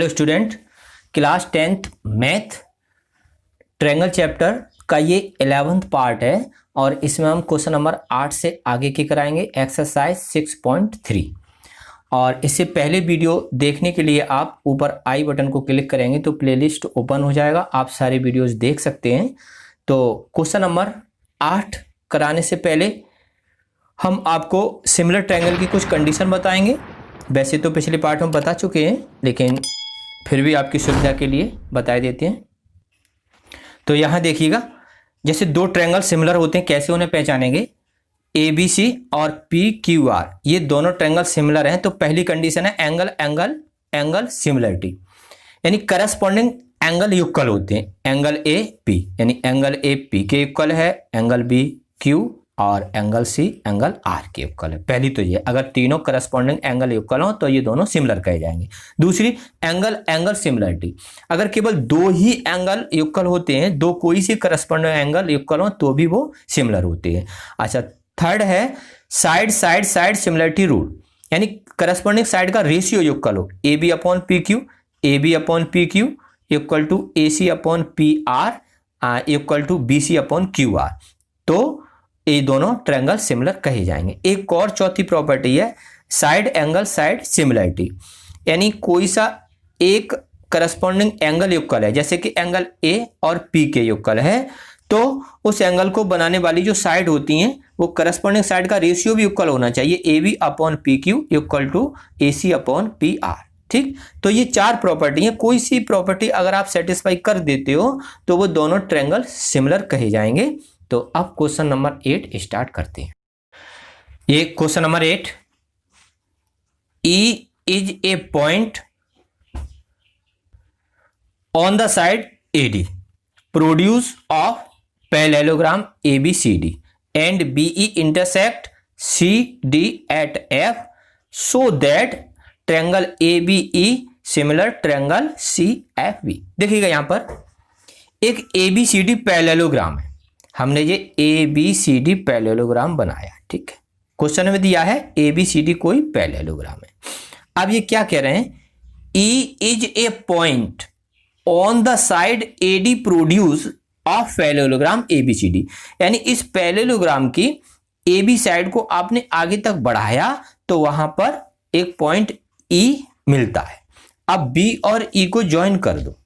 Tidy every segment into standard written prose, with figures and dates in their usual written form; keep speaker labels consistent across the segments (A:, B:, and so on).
A: Hello student, class 10th math triangle chapter का ये 11th part है और इसमें हम क्वेश्चन नंबर 8 से आगे के कराएंगे एक्सरसाइज 6.3। और इससे पहले वीडियो देखने के लिए आप ऊपर आई बटन को क्लिक करेंगे तो प्लेलिस्ट ओपन हो जाएगा, आप सारे वीडियोस देख सकते हैं। तो क्वेश्चन नंबर 8 कराने से पहले हम आपको सिमिलर ट्रायंगल की कुछ कंडीशन बताएंगे। वैसे तो पिछले पार्ट में बता चुके हैं, लेकिन फिर भी आपकी सुविधा के लिए बता देते हैं। तो यहाँ देखिएगा, जैसे दो ट्रायंगल सिमिलर होते हैं, कैसे उन्हें पहचानेंगे। ABC और PQR ये दोनों ट्रायंगल सिमिलर हैं, तो पहली कंडीशन है एंगल एंगल एंगल सिमिलरिटी, यानी करस्पॉन्डिंग एंगल इक्वल होते हैं। एंगल AP यानी एंगल AP के इक्वल है, एंगल BQ और एंगल C एंगल R के इक्वल है। पहली तो ये, अगर तीनों करस्पॉन्डिंग एंगल इक्वल हो तो ये दोनों सिमिलर कहे जाएंगे। दूसरी एंगल एंगल सिमिलरिटी, अगर केवल दो ही एंगल इक्वल होते हैं, दो कोई सी करस्पॉन्डिंग एंगल इक्वल हो तो भी वो सिमिलर होते हैं। अच्छा, थर्ड है side side side similarity rule, यानी करस्पॉन्डिंग साइड का रेशियो इक्वल हो। AB upon PQ, AB upon PQ equal to AC upon PR equal to BC upon QR, तो ये दोनों ट्रायंगल सिमिलर कहे जाएंगे। एक और चौथी प्रॉपर्टी है साइड एंगल साइड सिमिलरिटी, यानी कोई सा एक करस्पॉन्डिंग एंगल इक्वल है, जैसे कि एंगल A और P के इक्वल है, तो उस एंगल को बनाने वाली जो साइड होती हैं वो करस्पॉन्डिंग साइड का रेशियो भी इक्वल होना चाहिए। AB upon PQ equal to AC upon PR। ठीक, तो ये चार प्रॉपर्टी है। कोई सी प्रॉपर्टी अगर आप सेटिस्फाई कर देते हो तो वो दोनों ट्रायंगल सिमिलर कहे जाएंगे। तो अब क्वेश्चन नंबर 8 स्टार्ट करते हैं। ये question number 8, E is a point on the side AD produce of parallelogram ABCD and BE intersect CD at F so that triangle ABE similar triangle CFB। देखिएगा यहाँ पर एक ABCD पैरेललोग्राम है, हमने ये ABCD पैरेललोग्राम बनाया। ठीक है, क्वेश्चन में दिया है ABCD कोई पैरेललोग्राम है। अब ये क्या कह रहे हैं, E is a point on the side AD produce of parallelogram ABCD, यानी इस पैरेललोग्राम की AB साइड को आपने आगे तक बढ़ाया तो वहां पर एक पॉइंट E मिलता है। अब B और E को ज्वाइन कर दो।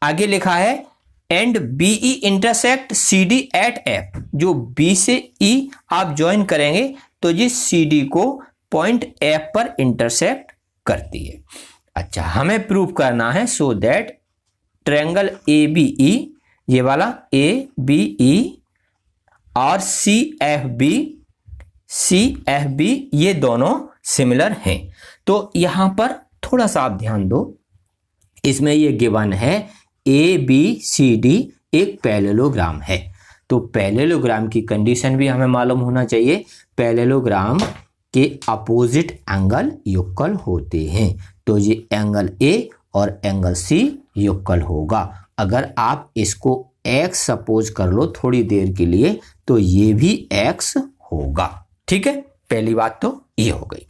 A: आगे लिखा है and BE intersect CD at F, जो B से E आप ज्वाइन करेंगे तो ये CD को पॉइंट F पर इंटरसेक्ट करती है। अच्छा, हमें प्रूव करना है सो दैट ट्रायंगल ABE, ये वाला ABE और CFB ये दोनों सिमिलर हैं। तो यहां पर थोड़ा सा आप ध्यान दो, इसमें ये गिवन है ABCD एक पैरेललोग्राम है, तो पैरेललोग्राम की कंडीशन भी हमें मालूम होना चाहिए। पैरेललोग्राम के अपोजिट एंगल इक्वल होते हैं, तो ये एंगल A और एंगल C इक्वल होगा। अगर आप इसको X सपोज कर लो थोड़ी देर के लिए तो ये भी X होगा। ठीक है, पहली बात तो ये हो गई।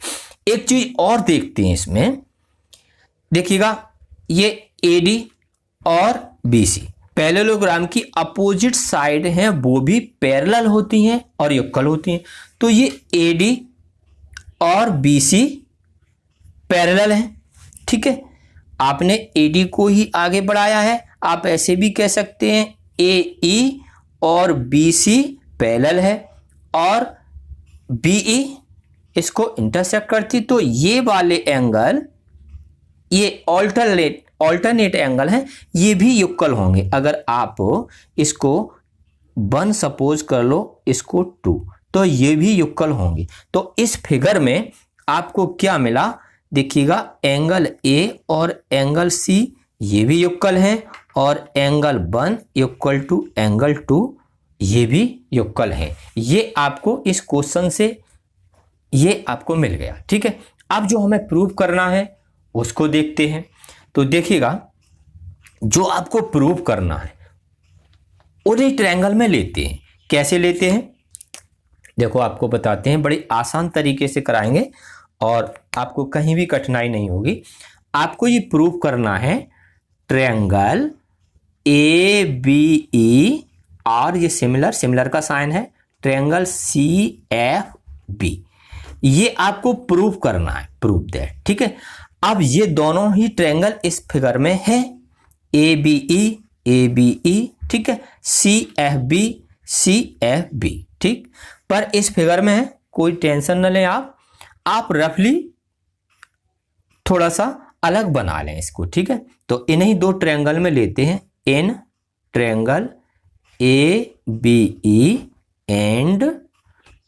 A: एक चीज और देखते हैं इसमें, देखिएगा ये AD और BC पैरेललोग्राम की अपोजिट साइड हैं, वो भी पैरेलल होती हैं और इक्वल होती हैं। तो ये AD और BC पैरेलल हैं। ठीक है, आपने AD को ही आगे बढ़ाया है, आप ऐसे भी कह सकते हैं AE और BC पैरेलल है और BE इसको इंटरसेक्ट करती, तो ये वाले एंगल ये ऑल्टरनेट एंगल है, ये भी इक्वल होंगे। अगर आप इसको 1 सपोज कर लो, इसको 2, तो ये भी इक्वल होंगे। तो इस फिगर में आपको क्या मिला, देखिएगा एंगल A और एंगल C ये भी इक्वल हैं और एंगल 1 इक्वल टू एंगल 2 ये भी इक्वल है। ये आपको इस क्वेश्चन से ये आपको मिल गया। ठीक है, अब जो हमें प्रूव करना है उसको देखते हैं। तो देखिएगा, जो आपको प्रूव करना है उन्हीं ट्रायंगल में लेते हैं। कैसे लेते हैं, देखो आपको बताते हैं, बड़ी आसान तरीके से कराएंगे और आपको कहीं भी कठिनाई नहीं होगी। आपको ये प्रूव करना है ट्रायंगल ए बी ई, और ये सिमिलर का साइन है, ट्रायंगल सी एफ बी, ये आपको प्रूव करना है, प्रूव दैट। ठीक है, अब ये दोनों ही ट्रायंगल इस फिगर में है, ए बी ई, ठीक है, सी एफ बी, ठीक, पर इस फिगर में है, कोई टेंशन न लें आप रफली थोड़ा सा अलग बना लें इसको। ठीक है, तो इन्हीं दो ट्रायंगल में लेते हैं, in triangle A B E and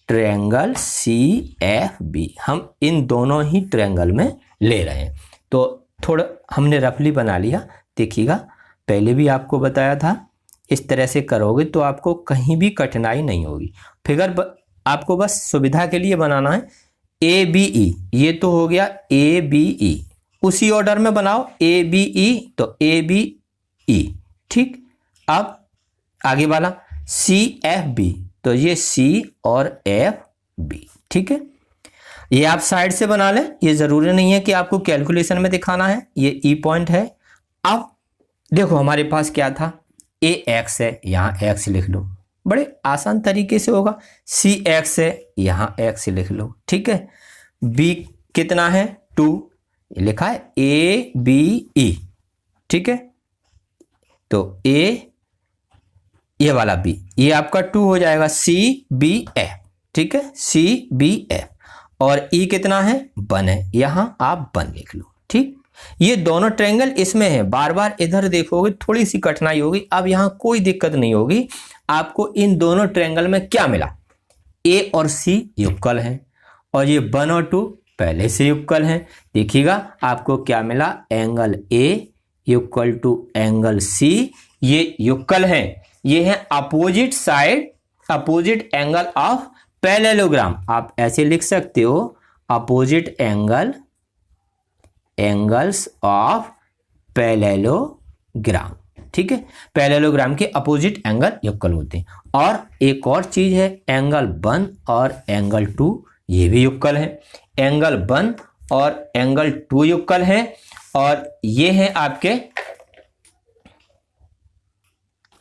A: triangle C F B, हम इन दोनों ही ट्रायंगल में ले रहे हैं। तो थोड़ा हमने रफली बना लिया, देखिएगा पहले भी आपको बताया था, इस तरह से करोगे तो आपको कहीं भी कठिनाई नहीं होगी। फिगर आपको बस सुविधा के लिए बनाना है। ए बी ई, ये तो हो गया ए बी ई, उसी ऑर्डर में बनाओ, ए बी ई तो ए बी ई, ठीक। अब आगे वाला सी एफ बी, तो ये सी और एफ बी, ठीक है। ये आप साइड से बना लें, ये जरूरी नहीं है कि आपको कैलकुलेशन में दिखाना है, ये ई पॉइंट है। अब देखो हमारे पास क्या था, ए एक्स है, यहाँ एक्स लिख लो, बड़े आसान तरीके से होगा। सी एक्स है, यहाँ एक्स लिख लो, ठीक है। बी कितना है, 2, लिखा है ए बी ई, ठीक है। तो ए, ये वाला बी, ये आपका 2 हो जाएगा, सी बी एफ, ठीक है, सी बी एफ। और ई कितना है, 1 है, यहां आप 1 लिख लो, ठीक। ये दोनों ट्रायंगल इसमें है, बार बार इधर देखोगे थोड़ी सी कठिनाई होगी, अब यहां कोई दिक्कत नहीं होगी। आपको इन दोनों ट्रायंगल में क्या मिला, ए और सी युगल हैं, और ये 1 और 2 पहले से युगल हैं। देखिएगा आपको क्या मिला, angle A equal to angle C, ये युगल हैं, ये है opposite side, opposite angle of parallelogram. आप ऐसे लिख सकते हो, अपोजिट एंगल्स ऑफ पैरेललोग्राम, ठीक है। पैरेललोग्राम के अपोजिट एंगल युगल होते हैं। और एक और चीज है, एंगल 1 और एंगल 2 ये भी युगल है, एंगल 1 और एंगल 2 युगल है, और ये हैं आपके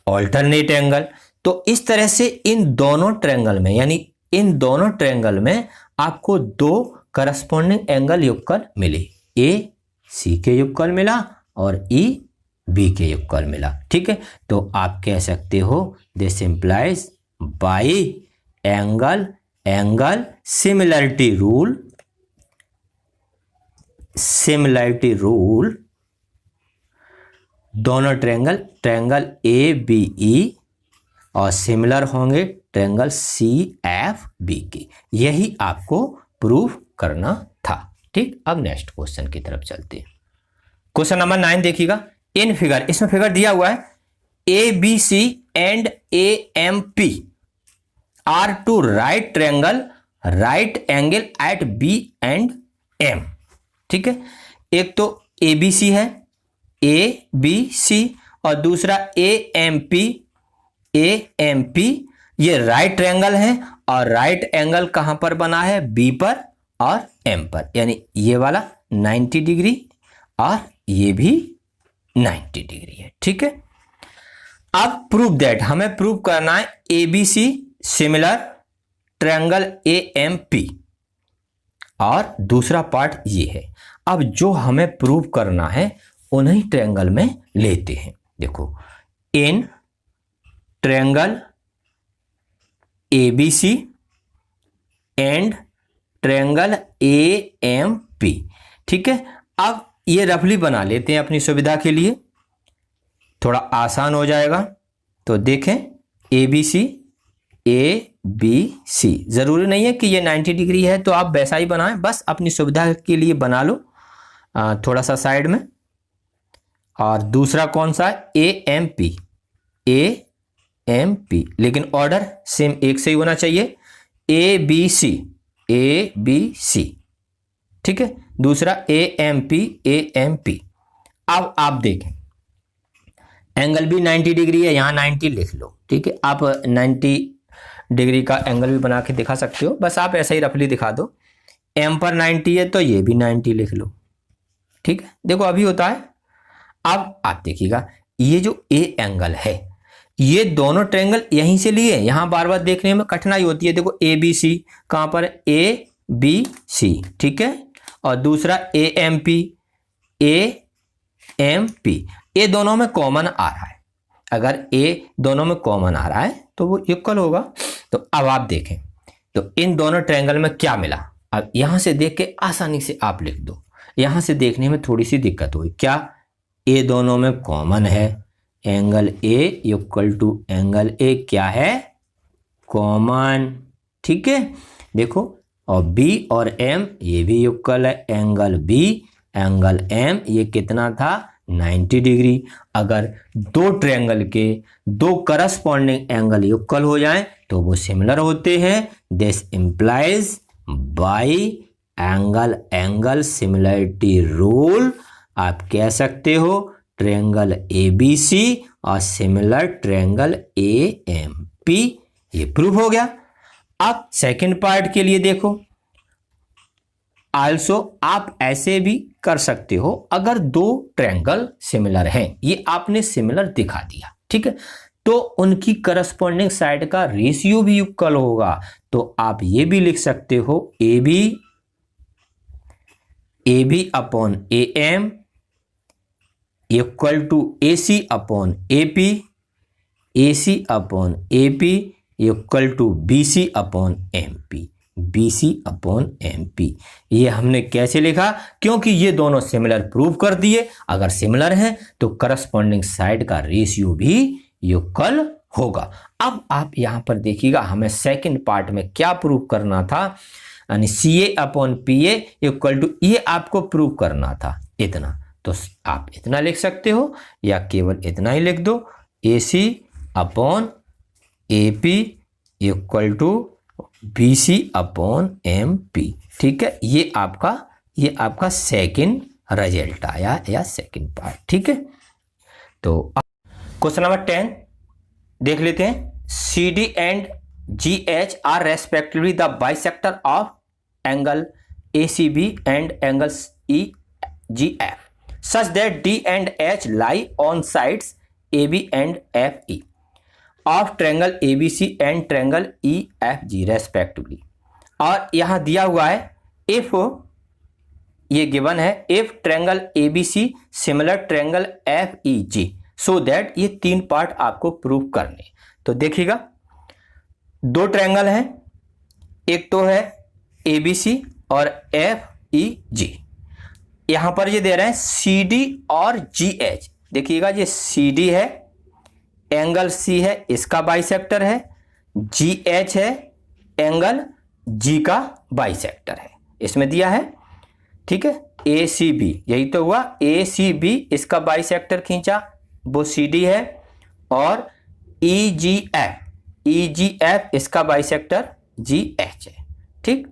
A: ऑल्टरनेट एंगल। तो इस तरह से इन दोनों ट्रायंगल में, यानी इन दोनों ट्रायंगल में आपको 2 करस्पॉन्डिंग एंगल युगल मिले, ए सी के युगल मिला और ई बी के युगल मिला, ठीक है। तो आप कह सकते हो this implies bye angle similarity rule, दोनों ट्रायंगल ए बी ई और सिमिलर होंगे ट्रायंगल सी एफ बी के, यही आपको प्रूफ करना था, ठीक। अब नेक्स्ट क्वेश्चन की तरफ चलते हैं। क्वेश्चन नंबर 9 देखिएगा, इन फिगर, इसमें फिगर दिया हुआ है, A B C and A M P are two right angle at B and M, ठीक है। एक तो ए बी सी है, ए बी सी, और दूसरा ए एम पी, ये राइट ट्रायंगल है, और राइट एंगल कहां पर बना है, बी पर और एम पर, यानी ये वाला 90 डिग्री और ये भी 90 डिग्री है, ठीक है। अब प्रूव दैट, हमें प्रूव करना है A B C similar triangle A M P, और दूसरा पार्ट ये है। अब जो हमें प्रूव करना है उन्हीं ट्रायंगल में लेते हैं। देखो, in triangle A B C and triangle A M P, ठीक है। अब ये रफली बना लेते हैं अपनी सुविधा के लिए, थोड़ा आसान हो जाएगा। तो देखें, ए बी सी, जरूरी नहीं है कि ये 90 डिग्री है तो आप वैसा ही बनाएं, बस अपनी सुविधा के लिए बना लो थोड़ा सा साइड में। और दूसरा कौन सा है, ए एम पी, लेकिन ऑर्डर सेम एक से ही होना चाहिए, ए बी सी, ठीक है। दूसरा ए एम पी। अब आप देखें, एंगल भी 90 डिग्री है, यहां 90 लिख लो, ठीक है। आप 90 डिग्री का एंगल भी बना के दिखा सकते हो, बस आप ऐसा ही रफली दिखा दो। एम पर 90 है तो ये भी 90 लिख लो, ठीक है, देखो अभी होता है। अब आप देखिएगा ये जो ए एंगल है, ये दोनों ट्रायंगल यहीं से लिए, यहां बार बार देखने में कठिनाई होती है। देखो ए बी सी कहां पर है, ए बी सी, ठीक है, और दूसरा A M P, A M P, ये दोनों में कॉमन आ रहा है। अगर ए दोनों में कॉमन आ रहा है तो वो इक्वल होगा। तो अब आप देखें तो इन दोनों ट्रायंगल में क्या मिला। अब यहां से देख के आसानी से आप लिख दो, यहां से देखने में थोड़ी सी दिक्कत हुई। क्या, ए दोनों में कॉमन है, angle A equal to angle A क्या है, कॉमन, ठीक है। देखो और बी और एम ये भी इक्वल है, एंगल बी एंगल एम ये कितना था, 90 डिग्री। अगर दो ट्रायंगल के दो करस्पॉन्डिंग एंगल इक्वल हो जाएं तो वो सिमिलर होते हैं। This implies bye angle angle similarity rule आप कह सकते हो ट्रायंगल ABC और सिमिलर ट्रायंगल AMP, ये प्रूव हो गया। अब सेकंड पार्ट के लिए देखो, आल्सो आप ऐसे भी कर सकते हो, अगर दो ट्रायंगल सिमिलर हैं, ये आपने सिमिलर दिखा दिया, ठीक है, तो उनकी करस्पॉन्डिंग साइड का रेशियो भी इक्वल होगा। तो आप ये भी लिख सकते हो AB upon AM equal to AC upon AP, AC upon AP equal to BC upon MP, BC upon MP। ये हमने कैसे लिखा, क्योंकि ये दोनों सिमिलर प्रूव कर दिए। अगर सिमिलर हैं तो करस्पॉन्डिंग साइड का रेशियो भी इक्वल होगा। अब आप यहां पर देखिएगा हमें सेकंड पार्ट में क्या प्रूव करना था, यानी CA upon PA equal to, ये आपको प्रूव करना था इतना। तो आप इतना लिख सकते हो या केवल इतना ही लिख दो, AC upon AP equal to BC upon MP, ठीक है। ये आपका सेकंड रिजल्ट आया या सेकंड पार्ट, ठीक है। तो क्वेश्चन नंबर 10 देख लेते हैं। CD and GH are respectively the bisector of angle ACB and angles EGF such that D and H lie on sides AB and FE of triangle ABC and triangle EFG respectively। और यहां दिया हुआ है if, ये given है, if triangle ABC similar triangle FEG so that, ये तीन part आपको प्रूव करने। तो देखिएगा दो ट्रायंगल हैं, एक तो है ABC और FEG। यहां पर ये दे रहे हैं CD और GH। देखिएगा ये CD है, एंगल C है, इसका बाइसेक्टर है, GH है, एंगल G का बाइसेक्टर है, इसमें दिया है, ठीक है। ACB यही तो हुआ, ACB इसका बाइसेक्टर खींचा, वो CD है, और EGF इसका बाइसेक्टर GH है, ठीक।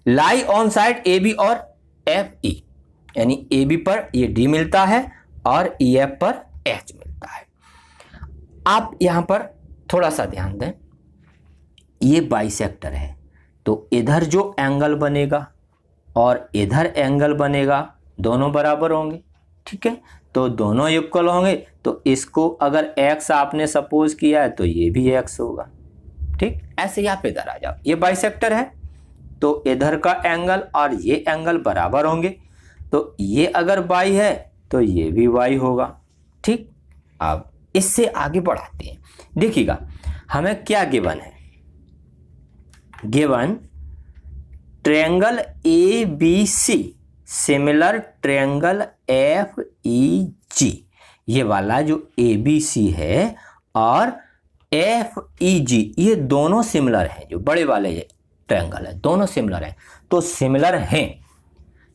A: लाई ऑन साइड AB और FE, यानी AB पर ये D मिलता है और EF पर H मिलता है। आप यहां पर थोड़ा सा ध्यान दें, ये बाइसेक्टर है तो इधर जो एंगल बनेगा और इधर एंगल बनेगा दोनों बराबर होंगे, ठीक है। तो दोनों इक्वल होंगे, तो इसको अगर x आपने सपोज किया है तो ये भी x होगा, ठीक। ऐसे ही आप इधर आ जाओ, ये बाइसेक्टर है तो इधर का एंगल और ये एंगल बराबर होंगे, तो ये अगर y है तो ये भी y होगा, ठीक। अब इससे आगे बढ़ाते हैं। देखिएगा हमें क्या गिवन है, given triangle ABC similar triangle FEG, ये वाला जो ABC है और FEG ये दोनों सिमिलर हैं, जो बड़े वाले ट्रायंगल है दोनों सिमिलर हैं। तो सिमिलर हैं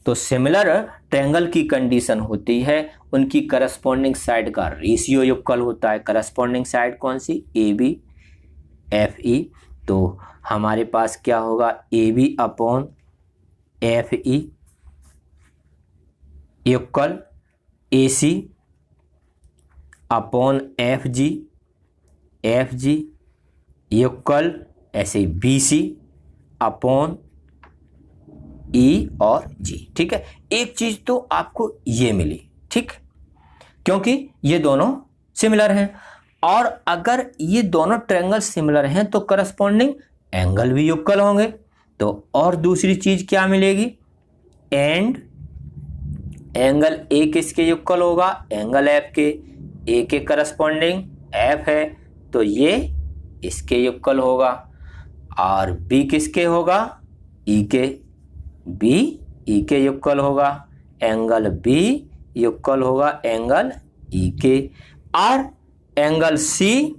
A: तो सिमिलर ट्रायंगल की कंडीशन होती है उनकी करस्पॉन्डिंग साइड का रेशियो इक्वल होता है। करस्पॉन्डिंग साइड कौन सी, AB FE। तो हमारे पास क्या होगा, AB upon FE equal AC upon FG equal ऐसे BC अपॉन ई और जी। ठीक है, एक चीज तो आपको ये मिली, ठीक, क्योंकि ये दोनों सिमिलर हैं, और अगर ये दोनों ट्रायंगल सिमिलर हैं तो करस्पॉन्डिंग एंगल भी इक्वल होंगे। तो और दूसरी चीज क्या मिलेगी, एंड एंगल ए किसके इक्वल होगा, एंगल एफ के, ए के करस्पॉन्डिंग एफ है तो ये इसके इक्वल होगा, और बी किसके होगा, ई के, बी ई के इक्वल होगा, एंगल बी इक्वल होगा एंगल ई के, और एंगल सी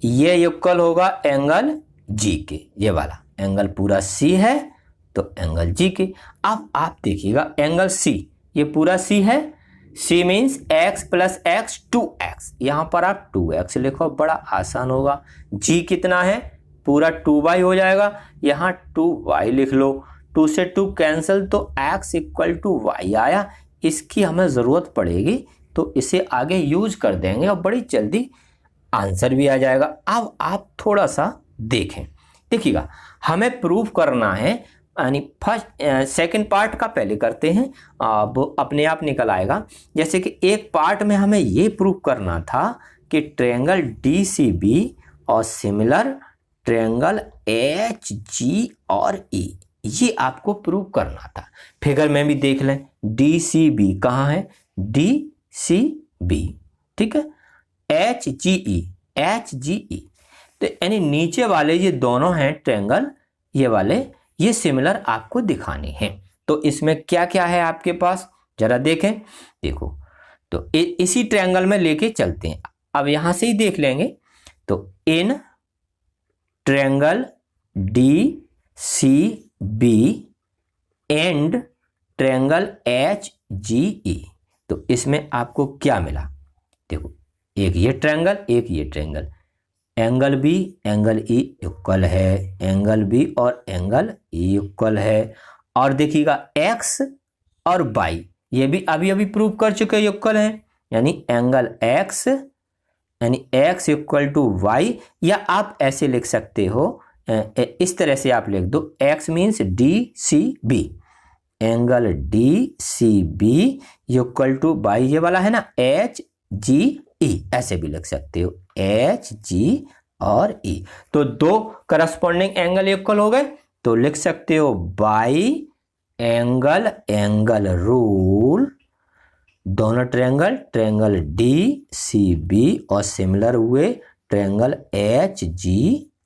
A: ये इक्वल होगा एंगल जी के, ये वाला एंगल पूरा सी है तो एंगल जी के। अब आप देखिएगा एंगल सी, ये पूरा सी है, C means x plus x 2x, यहां पर आप 2x लिखो, बड़ा आसान होगा। g कितना है, पूरा 2y हो जाएगा, यहां 2y लिख लो, 2 से 2 कैंसिल तो x इक्वल टू y आया। इसकी हमें ज़रूरत पड़ेगी तो इसे आगे यूज कर देंगे और बड़ी जल्दी आंसर भी आ जाएगा। अब आप थोड़ा सा देखें, देखिएगा हमें प्रूफ करना है, यानी फर्स्ट सेकंड पार्ट का पहले करते हैं, अब अपने आप निकल आएगा। जैसे कि एक पार्ट में हमें ये प्रूफ करना था कि ट्रायंगल DCB और सिमिलर ट्रायंगल HG और E, ये आपको प्रूफ करना था। फिगर में भी देख लें, DCB कहाँ है, DCB, ठीक है, HGE, तो यानी नीचे वाले ये दोनों हैं ट्रायंगल, ये वाले ये सिमिलर आपको दिखाने हैं। तो इसमें क्या क्या है आपके पास, जरा देखें, देखो तो इसी ट्रायंगल में लेके चलते हैं। अब यहां से ही देख लेंगे, तो in triangle DCB and triangle HGE, तो इसमें आपको क्या मिला, देखो एक ये ट्रायंगल, एक ये triangle, angle B angle E equal है, एंगल बी और एंगल ई इक्वल है, और देखिएगा एक्स और बाई ये भी अभी अभी प्रूव कर चुके इक्वल हैं, यानी एंगल एक्स यानी एक्स इक्वल टू वाई, या आप ऐसे लिख सकते हो, इस तरह से आप लिख दो, x means DCB, angle DCB equal two by ये वाला है ना HGE, ऐसे भी लिख सकते हो HG और E। तो दो करस्पॉन्डिंग एंगल इक्वल हो गए तो लिख सकते हो बाई एंगल एंगल रूल, दोनों ट्रायंगल DCB और सिमिलर हुए ट्रायंगल HG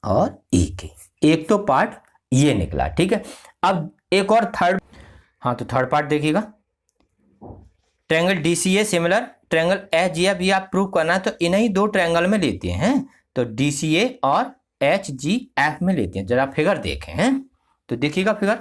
A: और E के। एक तो पार्ट ये निकला, ठीक है। अब एक और थर्ड, हाँ तो थर्ड पार्ट देखिएगा, triangle DCA similar triangle HGF, ये आप प्रूव करना है तो इन्हीं दो ट्रायंगल में लेते हैं, तो DCA और HGF में लेते हैं। जरा फिगर देखें हैं, तो देखिएगा फिगर,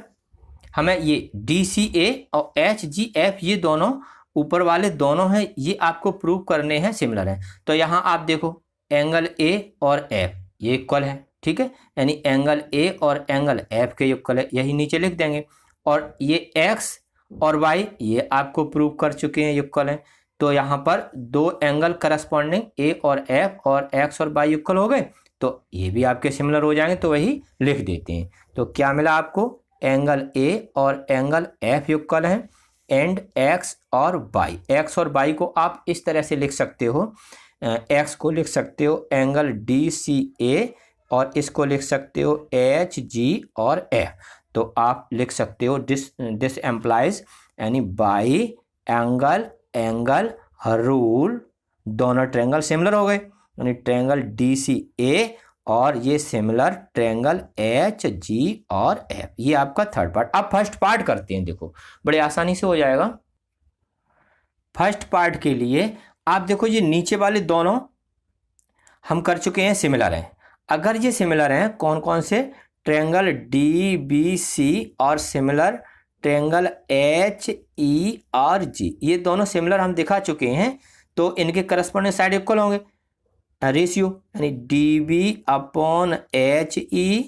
A: हमें ये DCA और HGF ये दोनों ऊपर वाले दोनों हैं, ये आपको प्रूव करने हैं सिमिलर हैं। तो यहाँ आप देखो एंगल A और F ये इक्वल है, ठीक है, यानी एंगल A और एंगल F के इक्वल है, यही नीचे लिख देंगे। और ये X और Y ये आपको प्रूव कर चुके हैं इक्वल है, तो यहाँ पर दो एंगल करस्पॉन्डिंग A और F और X और Y इक्वल हो गए, तो ये भी आपके सिमिलर हो जाएंगे, तो वही लिख देते हैं। तो क्या मिला आपको, एंगल A और एंगल F इक्वल है, एंड X और Y को आप इस तरह से लिख सकते हो, X को लिख सकते हो एंगल DCA और इसको लिख सकते हो HG और F, तो आप लिख सकते हो दिस एम्प्लाइज, यानी बाई एंगल रूल, दोनों ट्रायंगल सिमिलर हो गए, यानी ट्रायंगल DCA और ये सिमिलर ट्रायंगल HG और F, ये आपका थर्ड पार्ट। अब फर्स्ट पार्ट करते हैं, देखो बड़े आसानी से हो जाएगा। फर्स्ट पार्ट के लिए आप देखो ये नीचे वाले दोनों हम कर चुके हैं सिमिलर हैं। अगर ये सिमिलर हैं, कौन कौन से, ट्रायंगल DBC और सिमिलर ट्रायंगल HE और G, ये दोनों सिमिलर हम दिखा चुके हैं, तो इनके करस्पॉन्डिंग साइड इक्वल होंगे, रेशियो यानी DB upon HE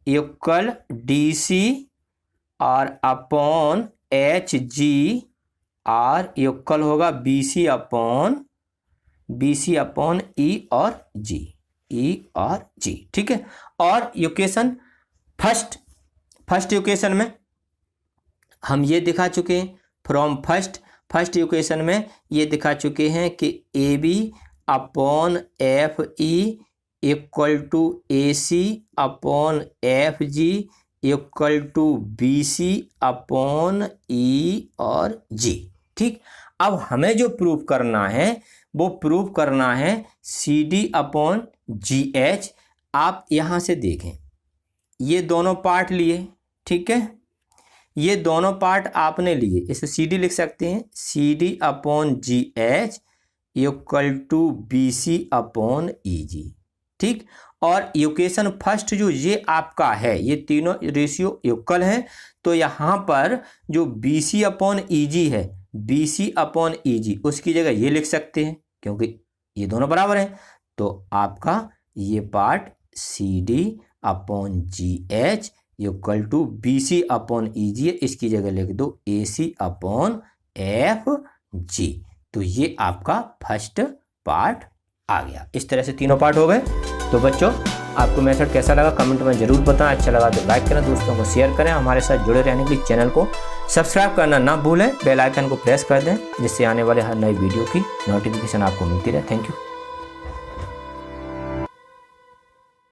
A: equal DC और अपॉन HG और इक्वल होगा BC अपॉन E और G, ठीक है। और इक्वेशन फर्स्ट इक्वेशन में हम ये दिखा चुके हैं फ्रॉम फर्स्ट इक्वेशन में ये दिखा चुके हैं कि A B upon F E equal to A C upon F G equal to B C upon E और जी। ठीक, अब हमें जो प्रूफ करना है वो प्रूफ करना है C D upon G H. आप यहाँ से देखें, ये दोनों पार्ट लिए, ठीक है, ये दोनों पार्ट आपने लिए, इसे सी डी लिख सकते हैं, C D upon G H equal to B C upon E G. ठीक, और इक्वेशन फर्स्ट जो ये आपका है, ये तीनों रेशियो इक्वल है, तो यहाँ पर जो बी सी अपॉन ई जी है, बी सी अपॉन ई जी, उसकी जगह ये लिख सकते हैं क्योंकि ये दोनों बराबर हैं। तो आपका ये part C D upon G H equal to B C upon E G, इसकी जगह लिख दो ए सी अपॉन एफ जी। तो ये आपका फर्स्ट पार्ट आ गया। इस तरह से तीनों पार्ट हो गए। तो बच्चों, आपको मेथड कैसा लगा कमेंट में जरूर बताएं। अच्छा लगा तो लाइक करें, दोस्तों को शेयर करें। हमारे साथ जुड़े रहने के लिए चैनल को सब्सक्राइब करना ना भूलें, बेल आइकन को प्रेस कर दें जिससे आने वाले हर नई वीडियो की नोटिफिकेशन आपको मिलती रहे। Thank you.